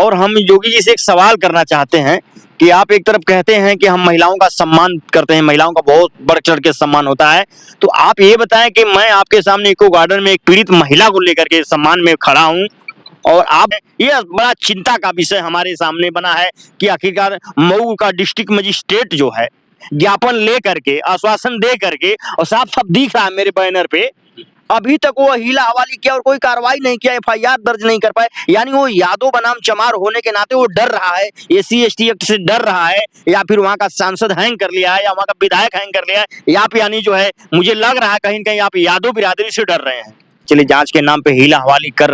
और हम योगी जी से एक सवाल करना चाहते हैं कि आप एक तरफ कहते हैं कि हम महिलाओं का सम्मान करते हैं, महिलाओं का बहुत बढ़ चढ़ के सम्मान होता है, तो आप ये बताएं कि मैं आपके सामने इको गार्डन में एक पीड़ित महिला को लेकर के सम्मान में खड़ा हूं और आप ये बड़ा चिंता का विषय हमारे सामने बना है कि आखिरकार मऊ का डिस्ट्रिक्ट मजिस्ट्रेट जो है ज्ञापन ले करके, आश्वासन दे करके, और साफ साफ दिख रहा है मेरे बैनर पे, अभी तक वो हीला हवाली किया और कोई कार्रवाई नहीं किया, एफआईआर दर्ज नहीं कर पाए। यानी वो यादव बनाम चमार होने के नाते वो डर रहा है, SC/ST एक्ट से डर रहा है, या फिर वहां का सांसद हैंग कर लिया है, या वहां का विधायक हैंग कर लिया है, या फिर यानी जो है मुझे लग रहा है कहीं न कहीं आप यादव बिरादरी से डर रहे हैं। चलिए, जांच के नाम पे हीला हवाली कर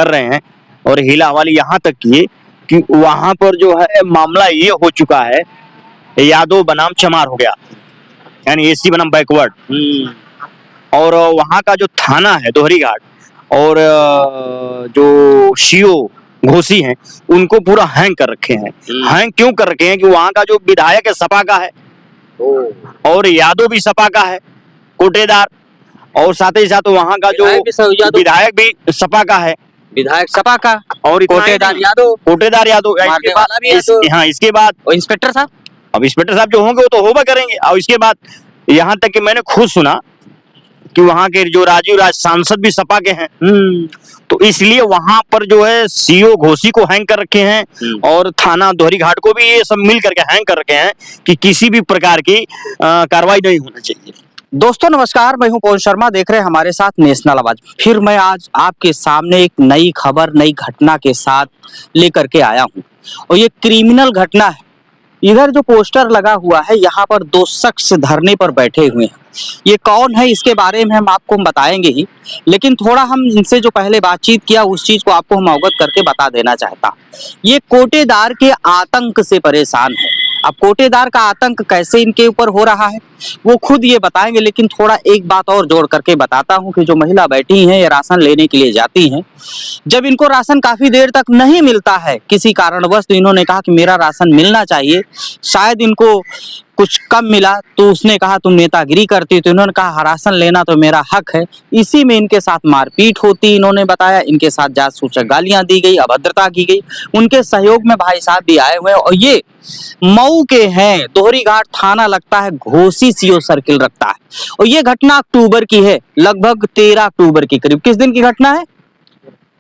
रहे हैं, और हीला हवाली यहाँ तक किए कि वहां पर जो है मामला ये हो चुका है, यादव बनाम चमार हो गया, यानी SC बनाम बैकवर्ड। और वहां का जो थाना है दोहरी घाट, और जो CO घोसी हैं, उनको पूरा हैंग कर रखे हैं। हैंग क्यों कर रखे हैं कि वहां का जो विधायक है सपा का है, और यादव भी सपा का है, कोटेदार, और साथ ही साथ वहां का जो विधायक भी सपा का है, विधायक सपा का, और कोटेदार यादव। हाँ, इसके बाद इंस्पेक्टर साहब, अब इंस्पेक्टर साहब जो होंगे वो तो होगा करेंगे। और इसके बाद यहाँ तक कि मैंने खुद सुना कि वहां के जो राजीव राज सांसद भी सपा के हैं, तो इसलिए वहां पर जो है CO घोसी को हैंग कर रखे हैं, और थाना दोहरी घाट को भी ये सब मिल करके हैंग कर रखे हैं कि किसी भी प्रकार की कार्रवाई नहीं होना चाहिए। दोस्तों नमस्कार, मैं हूं पवन शर्मा, देख रहे हैं हमारे साथ नेशनल आवाज। फिर मैं आज आपके सामने एक नई खबर, नई घटना के साथ लेकर के आया हूं, और ये क्रिमिनल घटना है। इधर जो पोस्टर लगा हुआ है, यहाँ पर 2 शख्स धरने पर बैठे हुए हैं। ये कौन है इसके बारे में हम आपको बताएंगे ही, लेकिन थोड़ा हम इनसे जो पहले बातचीत किया उस चीज को आपको हम अवगत करके बता देना चाहता। ये कोटेदार के आतंक से परेशान है। अब कोटेदार का आतंक कैसे इनके ऊपर हो रहा है वो खुद ये बताएंगे, लेकिन थोड़ा एक बात और जोड़ करके बताता हूँ कि जो महिला बैठी हैं, ये राशन लेने के लिए जाती हैं। जब इनको राशन काफी देर तक नहीं मिलता है किसी कारणवश, तो इन्होंने कहा कि मेरा राशन मिलना चाहिए। शायद इनको कुछ कम मिला तो उसने कहा तुम नेतागिरी करती, तो इन्होंने कहा राशन लेना तो मेरा हक है। इसी में इनके साथ मारपीट होती, इन्होंने बताया। इनके साथ जात सूचक गालियां दी गई, अभद्रता की गई। उनके सहयोग में भाई साहब भी आए हुए हैं, और ये मऊ के हैं, दोहरी घाट थाना लगता है, घोसी CO सर्किल रखता है। और ये घटना अक्टूबर की है, लगभग 13 अक्टूबर के करीब। किस दिन की घटना है?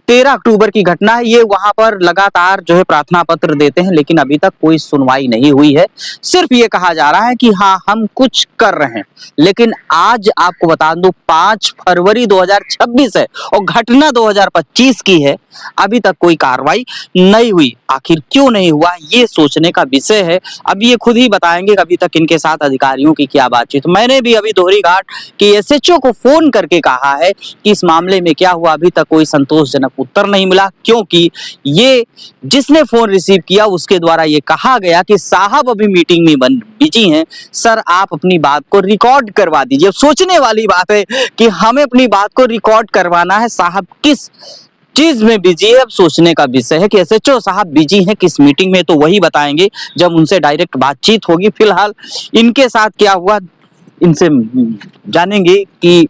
13 अक्टूबर की घटना है। ये वहां पर लगातार जो है प्रार्थना पत्र देते हैं, लेकिन अभी तक कोई सुनवाई नहीं हुई है। सिर्फ ये कहा जा रहा है कि हाँ हम कुछ कर रहे हैं। लेकिन आज आपको बता दूं 5 फरवरी 2026 है और घटना 2025 की है। अभी तक कोई कार्रवाई नहीं हुई। आखिर क्यों नहीं हुआ, ये सोचने का विषय है। अब ये खुद ही बताएंगे अभी तक इनके साथ अधिकारियों की क्या बातचीत। मैंने भी अभी दोहरी घाट के SHO को फोन करके कहा है कि इस मामले में क्या हुआ। अभी तक कोई संतोषजनक उत्तर नहीं मिला, क्योंकि ये जिसने फोन रिसीव किया उसके द्वारा ये कहा गया कि साहब अभी मीटिंग में बिजी हैं, सर आप अपनी बात को रिकॉर्ड करवा दीजिए। सोचने वाली बात है कि हमें अपनी बात को रिकॉर्ड करवाना है, साहब किस चीज में बिजी है। अब सोचने का विषय है कि SHO साहब बिजी हैं किस मीटिंग में, तो वही बताएंगे जब उनसे डायरेक्ट बातचीत होगी। फिलहाल इनके साथ क्या हुआ इनसे जानेंगे कि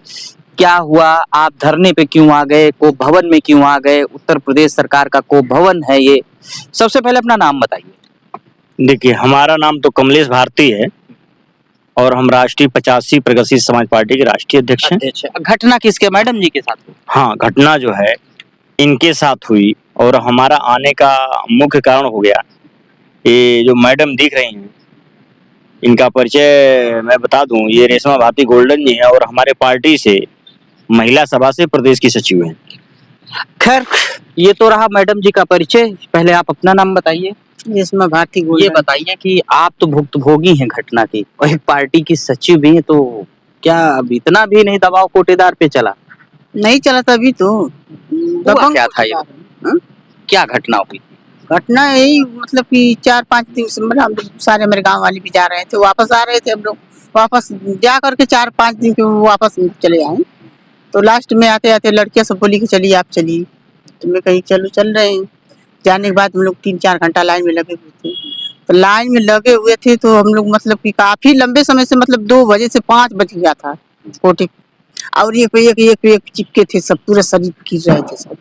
क्या हुआ, आप धरने पे क्यों आ गए, कोप भवन में क्यों आ गए। उत्तर प्रदेश सरकार का कोप भवन है ये। सबसे पहले अपना नाम बताइए। देखिए, हमारा नाम तो कमलेश भारती है, और हम राष्ट्रीय 85 प्रगतिशील समाज पार्टी के राष्ट्रीय अध्यक्ष हैं। घटना किसके, मैडम जी के साथ हुई? हाँ, घटना जो है इनके साथ हुई, और हमारा आने का मुख्य कारण हो गया, ये जो मैडम दिख रही हैं, इनका परिचय मैं बता दूं, ये रेशमा भारती गोल्डन जी हैं, और हमारे पार्टी से महिला सभा से प्रदेश की सचिव हैं। खैर, ये तो रहा मैडम जी का परिचय। पहले आप अपना नाम बताइए। रेशमा भारती गोल्डन। ये बताइए कि आप तो भुक्तभोगी हैं घटना की, और एक पार्टी की सचिव भी हैं, तो क्या अब इतना भी नहीं दबाव कोटेदार पे चला? नहीं चला तभी तो। क्या था ये? क्या घटना हुई? घटना यही मतलब कि 4-5 दिन से हम सारे मेरे गांव वाले भी जा रहे थे, वापस आ रहे थे। हम लोग वापस जा करके 4-5 दिन के वापस चले आए। तो लास्ट में आते आते लड़कियां सब बोली कि चलिए आप चलिए, तो मैं कहीं चलो चल रहे हैं। जाने के बाद हम लोग 3-4 घंटा लाइन में लगे हुए थे। तो लाइन में लगे हुए थे तो हम लोग मतलब कि काफी लंबे समय से, मतलब 2 बजे से 5 बज गया था कोटे, और एक चिपके थे सब, पूरे शरीर गिर रहे थे सब।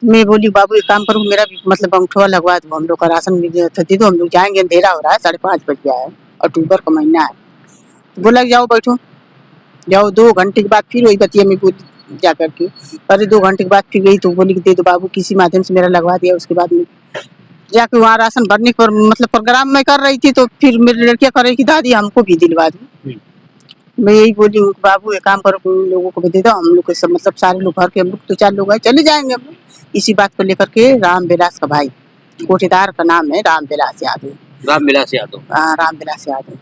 मैं बोली बाबू एक काम करो, मेरा भी मतलब अंगूठा लगवा दो, हम लोग का राशन भी दे दो, हम लोग जाएंगे, अंधेरा हो रहा है, 5:30 बज गया है, अक्टूबर का महीना है। तो बोला जाओ बैठो, जाओ। 2 घंटे के बाद फिर वही बतिया में बोली जा करके, अरे 2 घंटे के बाद फिर गई तो बोली कि दे दो बाबू, किसी माध्यम से मेरा लगवा दिया। उसके बाद में जाके वहाँ राशन भरने पर मतलब प्रोग्राम में कर रही थी, तो फिर मेरी लड़कियां कर रही कि दादी हमको भी दिलवा दी। मैं यही बोली हूँ बाबू एक काम करो, उन लोगों को भी दे दो, हम लोग के सब मतलब सारे लोग घर के, हम लोग 2-4 लोग हैं, चले जाएंगे हम लोग। इसी बात को लेकर के राम विलास का भाई, कोठेदार का नाम है राम विलास यादव। रामविलास यादव। हाँ, राम विलास यादव,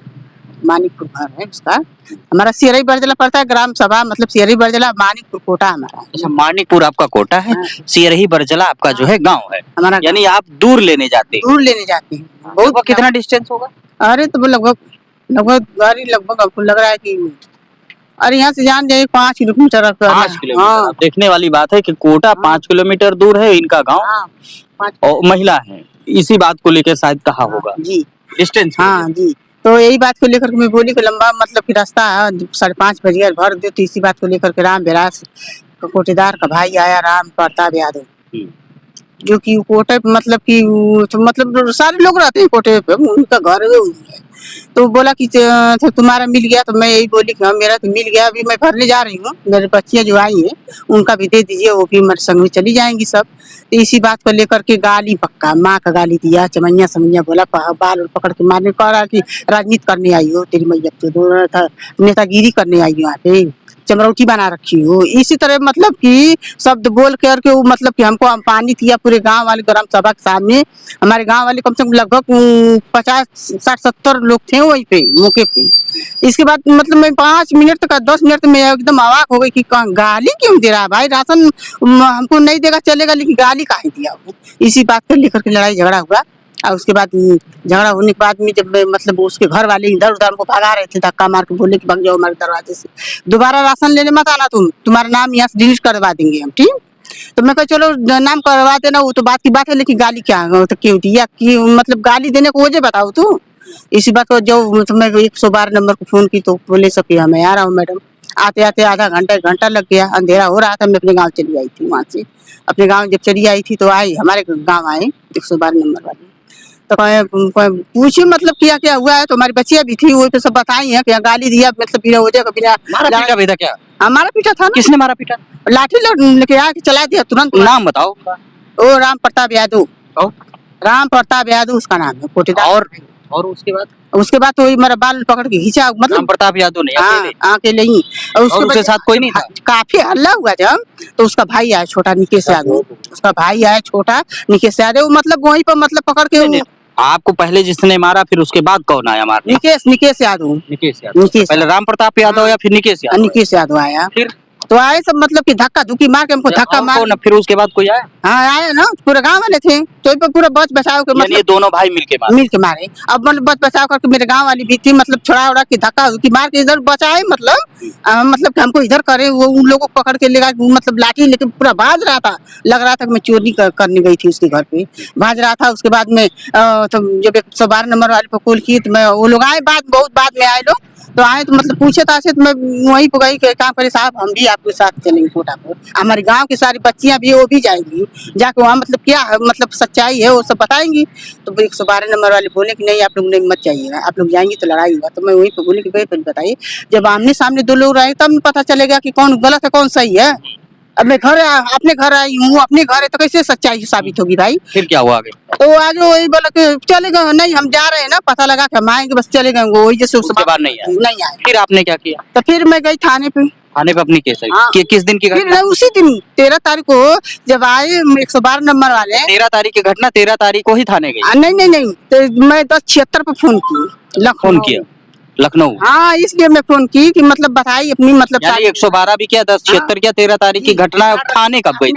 मानिकपुर घर है उसका। हमारा सियरई बरजला पड़ता है, ग्राम सभा मतलब सियरई बरजला, मानिकपुर कोटा हमारा। अच्छा, मानिकपुर आपका कोटा है, हाँ। सियरही बरजला आपका जो है गांव है, हमारा यानी आप दूर लेने जाते हैं। दूर लेने जाते हैं बहुत कितना डिस्टेंस होगा? अरे तो वो लगभग गाड़ी लगभग आपको लग रहा है कि अरे यहाँ से जान जाइए 5 किलोमीटर। 5 किलोमीटर। हाँ, अब देखने वाली बात है कि कोटा 5 किलोमीटर दूर है इनका गांव, हाँ, 5 और महिला है, इसी बात को लेकर शायद कहा होगा जी। डिस्टेंस। हाँ जी, तो यही बात को लेकर के मैं बोली कि लंबा मतलब कि रास्ता है, 5:30 बज गया, भर दो। तो इसी बात को लेकर के राम विलास का कोटेदार का भाई आया, राम प्रताप यादव, जो कि कोटे पे मतलब कि तो मतलब सारे लोग रहते हैं कोटे पे, उनका घर है। तो बोला कि तो तुम्हारा मिल गया। तो मैं यही बोली कि हाँ मेरा तो मिल गया, अभी मैं भरने जा रही हूँ, मेरे बच्चियाँ जो आई हैं उनका भी दे दीजिए, वो भी मेरे संग में चली जाएंगी सब। तो इसी बात को लेकर के गाली पक्का, माँ का गाली दिया, चमैया समैया बोला, बाल पकड़ के मारने को रहा कि राजनीति करने आई हो, तेरी मैया तो दोनों नेतागिरी करने आई हो, यहाँ पे चमरौटी बना रखी हो, इसी तरह मतलब कि शब्द बोल करके वो मतलब कि हमको पानी दिया पूरे गांव वाले ग्राम सभा के सामने। हमारे गांव वाले कम से कम लगभग 50-60-70 लोग थे वहीं पे मौके पे। इसके बाद मतलब मैं 5 मिनट तक 10 मिनट तक मैं एकदम अवाक हो गई कि गाली क्यों दे रहा है भाई, राशन हमको नहीं देगा चलेगा, लेकिन गाली काहे दिया वो। इसी बात को लेकर के लड़ाई झगड़ा हुआ। और उसके बाद झगड़ा होने के बाद में जब मैं मतलब उसके घर वाले इधर उधर हमको भगा रहे थे, धक्का मार के बोले कि भाग जाओ हमारे दरवाजे से, दोबारा राशन लेने मत आना, तुम्हारा नाम यहाँ से डिलीट करवा देंगे हम, ठीक। तो मैं कहा चलो नाम करवा देना, वो तो बात की बात है, लेकिन गाली क्या तो क्यों दिया कि मतलब गाली देने को वजह बताओ तू। इसी बात को जब तो मैं 112 नंबर को फोन की, तो बोले सब कि मैं आ रहा हूँ मैडम। आते आते आधा घंटा 1 घंटा लग गया, अंधेरा हो रहा था। मैं अपने गाँव चली आई थी, वहाँ से अपने गाँव जब चली आई थी तो आई हमारे गाँव आए 112 नंबर वाले। तो पूछे मतलब क्या क्या हुआ है, तो हमारी बच्चियां भी थी, वो पे सब बताई है कि गाली दिया मतलब बिना वजह का, बिना मारा पीटा भी था क्या? हमारा पीटा था ना। किसने मारा पीटा? लाठी लेके आके चला दिया तुरंत। नाम बताओ। ओ राम प्रताप यादव, और? राम प्रताप यादव उसका नाम है, कोटेदार। और उसके बाद तो वही मेरा बाल पकड़ के खींचा, मतलब राम प्रताप यादव ने अकेले? अकेले ही। और उसके साथ कोई नहीं था? काफी हल्ला हुआ जब, तो उसका भाई आया छोटा निकेश यादव, उसका भाई आया छोटा निकेश यादव, मतलब वहीं पर मतलब पकड़ के। आपको पहले जिसने मारा, फिर उसके बाद कौन आया मारने? निकेश यादव। निकेश पहले राम प्रताप यादव या फिर निकेश यादव आया। फिर तो आए सब मतलब कि धक्का धुक्की मार के हमको धक्का मार। फिर उसके बाद कोई आया? हाँ आए ना, पूरे गांव वाले थे, तो पूरा बच बचाव के मतलब ये दोनों भाई मिलके मारे। अब मतलब बच बचाव करके मेरे गांव वाली भी थी, मतलब छोड़ा उड़ा के धक्का धुक्की मार के इधर बचाए, मतलब कि हमको इधर करे, वो उन लोगों को पकड़ के लेगा, मतलब लाठी लेके पूरा भाज रहा था। लग रहा था कि मैं चोरी करने गई थी उसके घर पे, भाज रहा था। उसके बाद में तो जब 112 नंबर वाले पर कॉल की, तो मैं वो लोग आए, बहुत बाद में आए लोग, तो आए तो मतलब पूछे तासे, तो मैं वहीं पर गई, काम करे साहब हम भी आपके साथ चलेंगे कोटा पर, हमारे गांव की सारी बच्चियां भी वो भी जाएंगी, जाके वहाँ मतलब क्या मतलब सच्चाई है वो सब बताएंगी। तो 112 नंबर वाले बोले कि नहीं आप लोग नहीं मत जाइएगा, आप लोग जाएंगे तो लड़ाई होगा। तो मैं वहीं पर बोली कि भाई बताइए, जब आमने सामने 2 लोग रहे तब पता चलेगा कि कौन गलत है कौन सही है। अब मैं अपने घर आई हूँ, अपने घर है, तो कैसे सच्चाई साबित होगी भाई। फिर क्या हुआ आगे? तो आज वही बोला कि चले गए, नहीं हम जा रहे हैं ना, पता लगा कि हम आएंगे, बस चले गए वही, जैसे उसके बाद नहीं आए। फिर आपने क्या किया? तो फिर मैं गई थाने पे अपनी केस है। हाँ। किस दिन की घटना? उसी दिन 13 तारीख को जब आए 112 नंबर वाले। 13 तारीख की घटना, 13 तारीख को ही थाने गई? नहीं, तो मैं 10:76 पे फोन की, फोन किया लखनऊ। हाँ, इसलिए मैं फोन की कि मतलब बताई अपनी मतलब 112 भी किया, 10:76 क्या, 13 तारीख की घटना। थाने कब गई?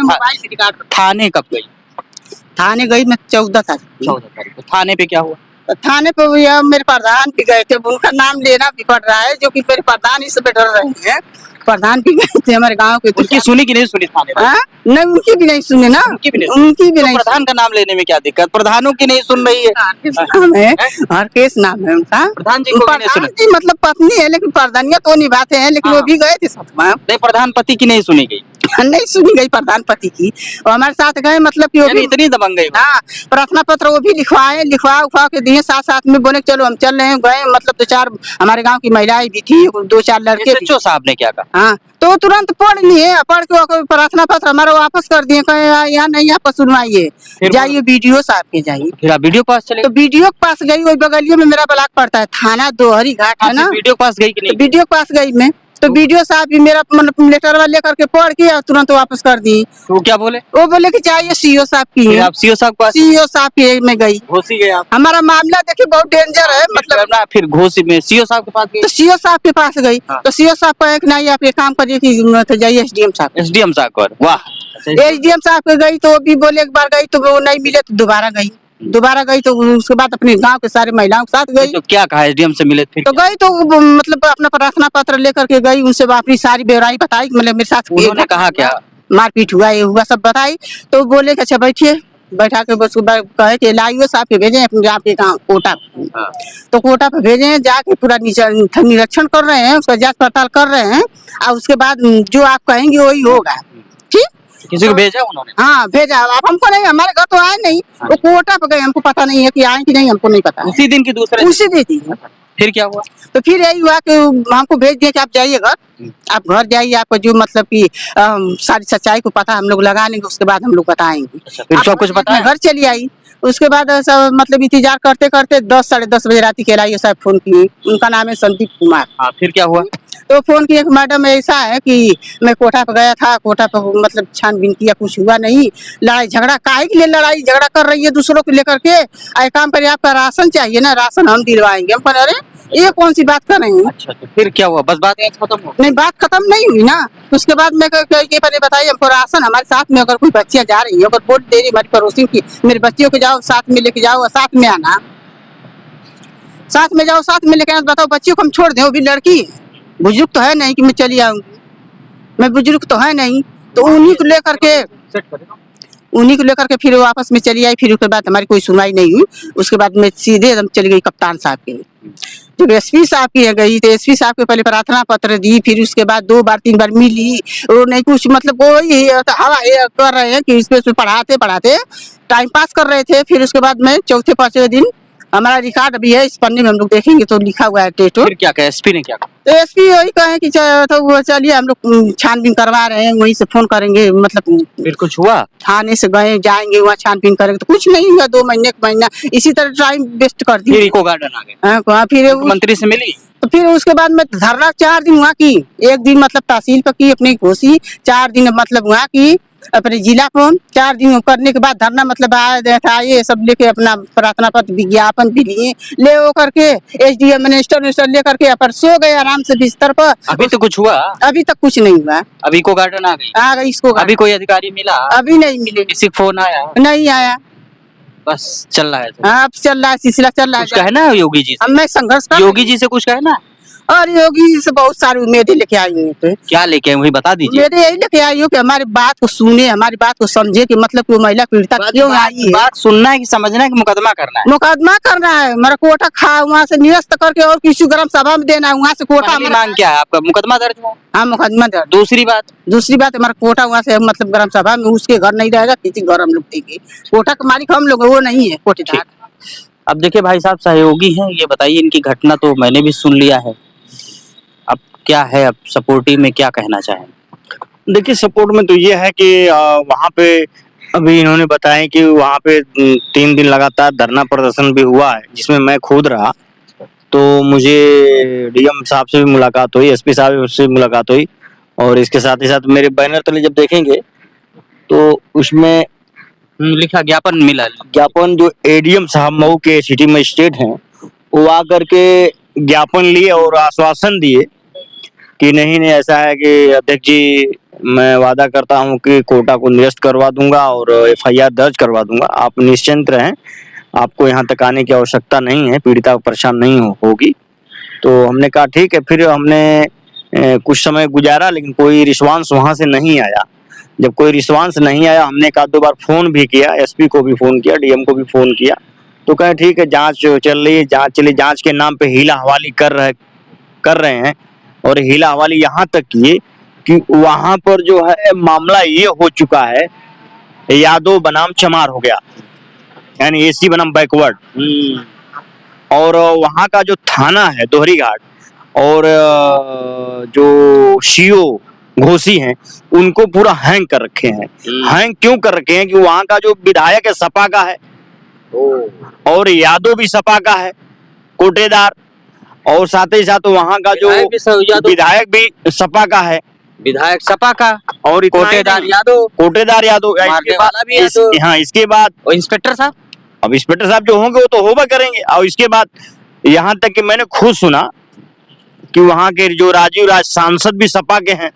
थाने गई मैं 14 तारीख को। थाने पे क्या हुआ? थाने पे मेरे प्रधान भी गए थे, उनका नाम लेना भी पड़ रहा है, जो कि मेरे प्रधान इस पे डर रहे हैं। प्रधान भी गए थे हमारे गांव के। उनकी सुनी कि नहीं सुनी थाने में? नहीं, उनकी भी नहीं सुने ना, उनकी भी नहीं। प्रधान का नाम लेने में क्या दिक्कत? प्रधानों की नहीं सुन रही है? हरकेश नाम है उनका। प्रधान जी को नहीं सुने? मतलब पत्नी है, लेकिन प्रधानिया तो निभाते हैं, लेकिन वो भी गए थे साथ में। नहीं, प्रधान पति की नहीं सुनी गई? नहीं सुनी गई प्रधानपति की। और हमारे साथ गए मतलब कि वो यानी भी इतनी दबंग गई हो। हाँ प्रार्थना पत्र वो भी लिखवा उखवा के दिए, साथ साथ में बोले चलो हम चल रहे हैं। गए मतलब 2-4 हमारे गांव की महिलाएं भी थी, 2-4 लड़के भी। एसएचओ साहब ने क्या कहा? हाँ तो तुरंत पढ़ लिए, पढ़ के वो प्रार्थना पत्र हमारा वापस कर दिए, कहे यहाँ नहीं आपका सुनवाइए, फिर जाइए बीडीओ साहब के जाइए। फिर आप वीडियो के पास चले तो बीडीओ के पास गई, वही बगलिए में मेरा ब्लॉक पड़ता है, थाना दोहरी घाट है ना। वीडियो के पास गई कि तो नहीं? बीडीओ के पास गई मैं, तो बीडीओ साहब भी मेरा मतलब लेटर वाले लेकर के पढ़ के और तुरंत वापस कर दी। तो वो क्या बोले? वो बोले कि चाहिए सीओ साहब की फिर है। आप सीओ साहब के पास सीओ साहब की में गई। घोसी गए आप? हमारा मामला देखिए बहुत डेंजर है मतलब। ना फिर घोसी में सीओ साहब के पास गए? तो सीओ साहब के पास गई, हाँ। तो सीओ साहब कहे कि नहीं आप ये काम करिए कि तो जाइए एसडीएम साहब। एसडीएम साहब को? वाह। एसडीएम साहब के गई तो वो भी बोले एक बार गई तो वो नहीं मिले तो दोबारा गई तो उसके बाद अपने गांव के सारे महिलाओं के साथ गई। तो क्या कहा एसडीएम से मिले फिर? तो गई तो वो मतलब अपना प्रार्थना पत्र लेकर के गई, उनसे अपनी सारी बेवराई बताई कि मतलब मेरे साथ उन्होंने कहा क्या? मारपीट हुआ, ये हुआ सब बताई। तो बोले कि अच्छा बैठिए, बैठा के बस कहे कि लाइए साहब के भेजे अपने आपके गाँव कोटा। हाँ। तो कोटा पे भेजे हैं, जाके पूरा निरीक्षण कर रहे हैं, उसका जांच पड़ताल कर रहे हैं और उसके बाद जो आप कहेंगे वही होगा। ठीक, किसी को भेजा उन्होंने? हाँ भेजा। अब हमको नहीं, हमारे घर तो आए नहीं, वो कोटा पे गए, हमको पता नहीं है कि आए कि नहीं, हमको नहीं पता। उसी दिन की दूसरे उसी देती है। फिर क्या हुआ? तो फिर यही हुआ कि हमको भेज दिया कि आप जाइए घर, आप घर जाइए, आपको जो मतलब कि सारी सच्चाई को पता हम लोग लगा लेंगे, उसके बाद हम लोग बताएंगे। फिर सब कुछ बताया? घर चली आई। उसके बाद सब मतलब इंतजार करते करते 10-10:30 बजे रात के लाइए साहब फोन किए, उनका नाम है संदीप कुमार। हाँ, फिर क्या हुआ? तो फोन किए कि मैडम ऐसा है कि मैं कोटा पे गया था, कोटा पे मतलब छानबीन किया, कुछ हुआ नहीं, लड़ाई झगड़ा काहे के लिए लड़ाई झगड़ा कर रही है दूसरों को लेकर के, एक काम करिए आपका राशन चाहिए ना, राशन हम दिलवाएंगे। हम कह अरे ये कौन सी बात कर रही हैं? अच्छा, तो फिर क्या हुआ? बस बात यहीं खत्म हो? नहीं बात खत्म नहीं हुई ना। उसके बाद मैं ये पहले बताइए हमको राशन, हमारे साथ में अगर कोई बच्चियां जा रही है, अगर वोट दे रही हमारी पड़ोसी की, मेरे बच्चियों को जाओ साथ में लेके जाओ, साथ में आना, साथ में जाओ, साथ में लेके आना। बताओ बच्चियों को हम छोड़ दें, वो भी लड़की है, बुजुर्ग तो है नहीं कि मैं चली आऊंगी, मैं बुजुर्ग तो है नहीं। तो उन्हीं को लेकर के फिर वापस में चली आई। फिर उसके बाद हमारी कोई सुनवाई नहीं हुई। उसके बाद मैं सीधे एकदम चली गई कप्तान साहब के। जब एसपी साहब की गई तो एसपी साहब के पहले प्रार्थना पत्र दी, फिर उसके बाद 2 बार 3 बार मिली, वो नहीं कुछ मतलब वो ही हवा कर रहे हैं कि इस पे पढ़ाते टाइम पास कर रहे थे। फिर उसके बाद में चौथे 5वें दिन हमारा रिकॉर्ड अभी है, इस पन्ने में हम लोग देखेंगे तो लिखा हुआ है टेटो। फिर क्या कहा एसपी ने? क्या कहा? तो एसपी वही कहे कि तो वो चलिए हम लोग छानबीन करवा रहे हैं, वहीं से फोन करेंगे, मतलब फिर कुछ हुआ? थाने से गए, जाएंगे वहाँ छानबीन करेंगे। तो कुछ नहीं हुआ, 2 महीने का महीना इसी तरह टाइम वेस्ट कर फिर दी। इको गार्डन आ गए? हाँ, फिर मंत्री से मिली? तो फिर उसके बाद में धरना 4 दिन वहाँ की, 1 दिन मतलब तहसील पर की अपनी घोषी, 4 दिन मतलब वहाँ की अपने जिला को, 4 दिन करने के बाद धरना मतलब आए सब लेके अपना प्रार्थना पत्र विज्ञापन भी लिए, ले वो करके एसडीएम मिनिस्टर ले करके पर सो गए आराम से बिस्तर पर। अभी तो कुछ हुआ? अभी तक कुछ नहीं हुआ। अभी इको गार्डन आ गई? आ गई इसको। अभी कोई अधिकारी मिला? अभी नहीं मिले। किसी को फोन आया? नहीं आया। बस चल रहा है? हाँ अब चल रहा है, सिलसिला चल रहा कुछ कहे ना योगी जी से? अब मैं संघर्ष कर योगी जी से कुछ कहे ना? और योगी जी से बहुत सारी उम्मीदें लेके आई हूँ। तो क्या लेके आए वही बता दीजिए। मेरे यही लेके आई हूँ कि हमारी बात को सुने, हमारी बात को समझे कि मतलब कि वो महिला पीड़िता क्यों आई है। बात सुनना है कि समझना है कि मुकदमा करना है? मुकदमा करना है, मेरा कोटा खा वहाँ से निरस्त करके और किसी ग्राम सभा में देना है, वहाँ से कोटा। पहली मांग क्या है आपका? मुकदमा दर्ज हो? हाँ मुकदमा दर्ज। दूसरी बात हमारा कोटा वहाँ से मतलब ग्राम सभा में उसके घर नहीं रहेगा, किसी घर हम लोग देंगे। कोटा का मालिक हम लोग, वो नहीं है कोटेदार। अब देखिए भाई साहब सहयोगी हैं, ये बताइए इनकी घटना तो मैंने भी सुन लिया है, अब क्या है, अब सपोर्टिव में क्या कहना चाहें? देखिए सपोर्ट में तो ये है कि वहाँ पे अभी इन्होंने बताया कि वहाँ पे 3 दिन लगातार धरना प्रदर्शन भी हुआ है, जिसमें मैं खुद रहा। तो मुझे डीएम साहब से भी मुलाकात हुई, एसपी साहब से भी मुलाकात हुई, और इसके साथ ही साथ मेरे बैनर तले जब देखेंगे तो उसमें लिखा ज्ञापन मिला। ज्ञापन जो एडीएम साहब मऊ के सिटी मजिस्ट्रेट हैं, वो आकर के ज्ञापन लिए और आश्वासन दिए कि नहीं ऐसा है कि अध्यक्ष जी मैं वादा करता हूं कि कोटा को निरस्त करवा दूंगा और एफआईआर दर्ज करवा दूंगा, आप निश्चिंत रहें, आपको यहाँ तक आने की आवश्यकता नहीं है, पीड़िता को परेशान नहीं होगी। तो हमने कहा ठीक है। फिर हमने कुछ समय गुजारा, लेकिन कोई रिस्पांस वहाँ से नहीं आया। जब कोई रिस्पांस नहीं आया, हमने 1-2 बार फोन भी किया, एसपी को भी फोन किया, डीएम को भी फोन किया, तो कहे ठीक है जांच चल रही है, जांच के नाम पे हीला हवाली कर रहे हैं। और हीला हवाली यहाँ तक किए कि वहां पर जो है मामला ये हो चुका है, यादव बनाम चमार हो गया, यानी एसी बनाम बैकवर्ड। और वहां का जो थाना है दोहरी घाट, और जो सीओ घोसी हैं, उनको पूरा हैंग कर रखे हैं। हैंग क्यों कर रखे हैं कि वहां का जो विधायक है सपा का है, और यादव भी सपा का है, कोटेदार, और साथ ही साथ वहां का जो विधायक भी सपा का है, विधायक सपा का, और इतना ही कोटेदार नहीं, यादव, कोटेदार यादव। मारने वाला भी यादव। हाँ, इसके बाद और इंस्पेक्टर साहब, अब इंस्पेक्टर साहब जो होंगे वो तो होगा करेंगे। और इसके बाद यहाँ तक कि मैंने खुद सुना कि वहां के जो राजीव राज सांसद भी सपा के हैं।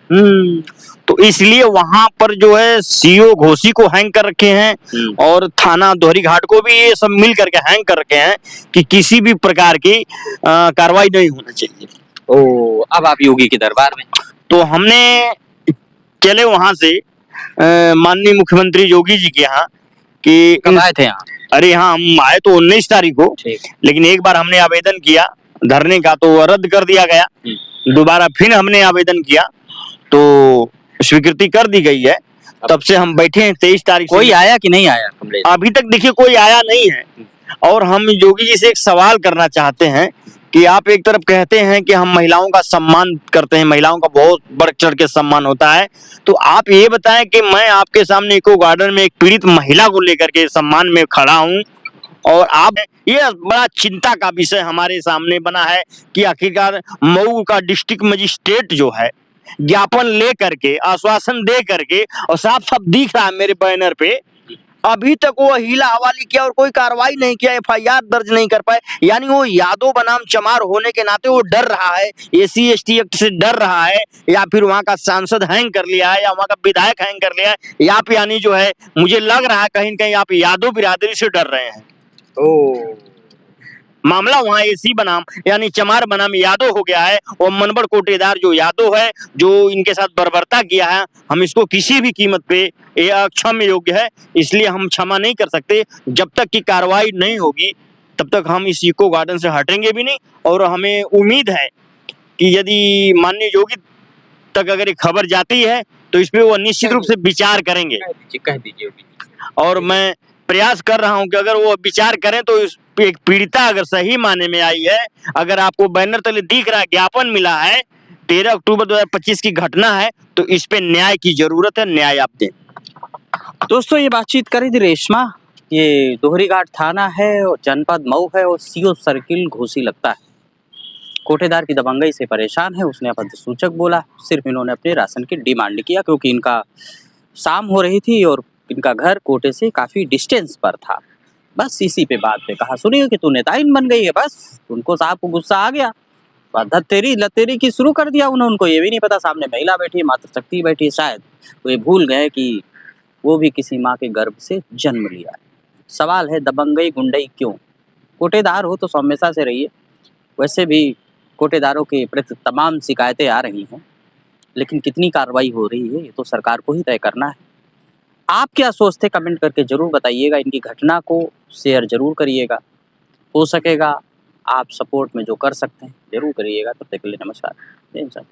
तो इसलिए वहां पर जो है सीओ घोसी को हैंग कर रखे हैं, और थाना दोहरी घाट को भी ये सब मिल करके हैंग कर रखे हैं कि किसी भी प्रकार की कार्रवाई नहीं होना चाहिए। अब आप योगी के दरबार में। तो हमने चले वहां से माननीय मुख्यमंत्री योगी जी के यहाँ कि कब आए थे यहाँ? अरे हाँ, हम आए तो 19 तारीख को, लेकिन एक बार हमने आवेदन किया धरने का तो वो रद्द कर दिया गया। दोबारा फिर हमने आवेदन किया तो स्वीकृति कर दी गई है। तब से हम बैठे हैं 23 तारीख से। कोई आया कि नहीं आया? अभी तक देखिए कोई आया नहीं है। और हम योगी जी से एक सवाल करना चाहते हैं कि आप एक तरफ कहते हैं कि हम महिलाओं का सम्मान करते हैं, महिलाओं का बहुत बढ़ चढ़ के सम्मान होता है, तो आप ये बताएं कि मैं आपके सामने इको गार्डन में एक पीड़ित महिला को लेकर के सम्मान में खड़ा हूं, और आप ये बड़ा चिंता का विषय हमारे सामने बना है कि आखिरकार मऊ का डिस्ट्रिक्ट मजिस्ट्रेट जो है ज्ञापन ले करके, आश्वासन दे करके, और साफ साफ दिख रहा है मेरे बैनर पे, अभी तक वो हीला हवाली किया और कोई कार्रवाई नहीं किया, एफआईआर दर्ज नहीं कर पाए। यानी वो यादव बनाम चमार होने के नाते वो डर रहा है, एसी एसटी एक्ट से डर रहा है, या फिर वहां का सांसद हैंग कर लिया है, या वहां का विधायक हैंग कर लिया है, या फिर यानी जो है मुझे लग रहा है कहीं न कहीं आप यादव बिरादरी से डर रहे हैं। मामला वहां एसी बनाम यानी चमार बनाम यादव हो गया है, और मनबड़ कोटेदार जो यादव है, जो इनके साथ बर्बरता किया है, हम इसको किसी भी कीमत पे ये अक्षम्य योग्य है, इसलिए हम क्षमा नहीं कर सकते। जब तक की कार्रवाई नहीं होगी तब तक हम इस इको गार्डन से हटेंगे भी नहीं। और हमें उम्मीद है कि यदि माननीय योगी तक अगर ये खबर जाती है तो इस पे वो निश्चित रूप से विचार करेंगे। कह दीजिए। और मैं प्रयास कर रहा हूं कि अगर वो विचार करें तो इस एक पीड़िता अगर सही माने में आई है, अगर आपको बैनर तले दिख रहा है, ज्ञापन मिला है, 13 अक्टूबर 2025 की घटना है, तो इस पे न्याय की जरूरत है, न्याय आप दें। दोस्तों ये बातचीत करी थी रेशमा, ये दोहरी घाट थाना है और जनपद मऊ है, और सीओ सर्किल घोसी लगता है। कोटेदार की दबंगई से परेशान है, उसने अपद सूचक बोला, सिर्फ इन्होंने अपने राशन की डिमांड किया क्योंकि इनका शाम हो रही थी और इनका घर कोटे से काफी डिस्टेंस पर था। बस इसी पे बात पे कहा सुनिए कि तू नेताइन बन गई है। बस उनको साहब को गुस्सा आ गया, धत्तेरी लतेरी की शुरू कर दिया उन्होंने। उनको ये भी नहीं पता सामने महिला बैठी है, मातृशक्ति बैठी है, शायद वो ये भूल गए कि वो भी किसी माँ के गर्भ से जन्म लिया है। सवाल है दबंगई गुंडई क्यों? कोटेदार हो तो सौम्यता से रहिए। वैसे भी कोटेदारों के प्रति तमाम शिकायतें आ रही हैं, लेकिन कितनी कार्रवाई हो रही है ये तो सरकार को ही तय करना है। आप क्या सोचते कमेंट करके जरूर बताइएगा। इनकी घटना को शेयर जरूर करिएगा, हो सकेगा आप सपोर्ट में जो कर सकते हैं जरूर करिएगा। तब तक के लिए नमस्कार, जय हिंद।